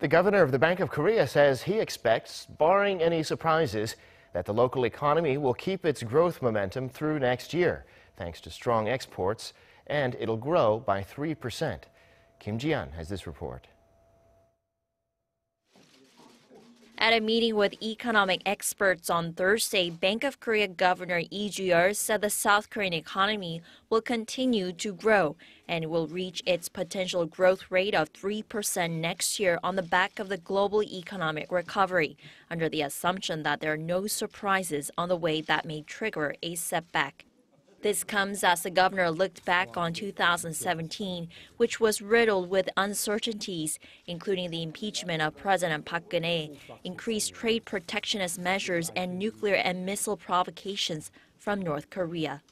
The governor of the Bank of Korea says he expects, barring any surprises, that the local economy will keep its growth momentum through next year, thanks to strong exports, and it'll grow by 3%. Kim Ji-yeon has this report. At a meeting with economic experts on Thursday, Bank of Korea Governor Lee Ju-yeol said the South Korean economy will continue to grow and will reach its potential growth rate of 3% next year on the back of the global economic recovery, under the assumption that there are no surprises on the way that may trigger a setback. This comes as the governor looked back on 2017, which was riddled with uncertainties, including the impeachment of President Park Geun-hye, increased trade protectionist measures, and nuclear and missile provocations from North Korea.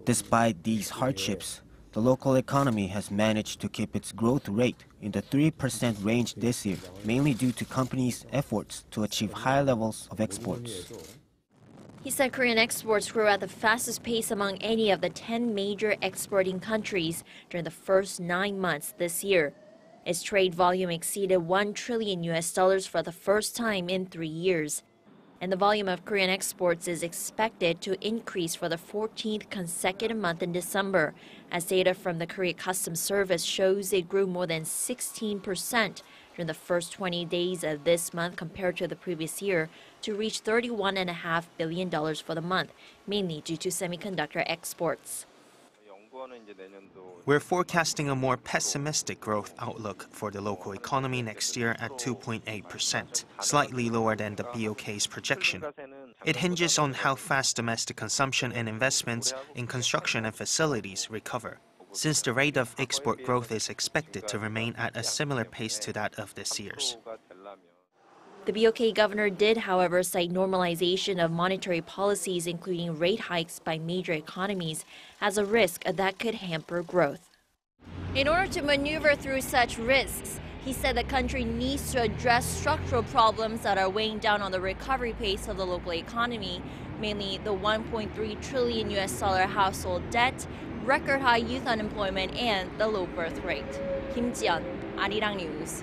Despite these hardships, the local economy has managed to keep its growth rate in the 3% range this year, mainly due to companies' efforts to achieve high levels of exports. He said Korean exports grew at the fastest pace among any of the 10 major exporting countries during the first 9 months this year. Its trade volume exceeded $1 trillion for the first time in 3 years. And the volume of Korean exports is expected to increase for the 14th consecutive month in December, as data from the Korea Customs Service shows it grew more than 16% during the first 20 days of this month compared to the previous year, to reach $31.5 billion for the month, mainly due to semiconductor exports. We're forecasting a more pessimistic growth outlook for the local economy next year at 2.8%, slightly lower than the BOK's projection. It hinges on how fast domestic consumption and investments in construction and facilities recover, since the rate of export growth is expected to remain at a similar pace to that of this year's. The BOK governor did, however, cite normalization of monetary policies, including rate hikes by major economies, as a risk that could hamper growth. In order to maneuver through such risks, he said the country needs to address structural problems that are weighing down on the recovery pace of the local economy, mainly the $1.3 trillion household debt, record high youth unemployment, and the low birth rate. Kim Ji-yeon, Arirang News.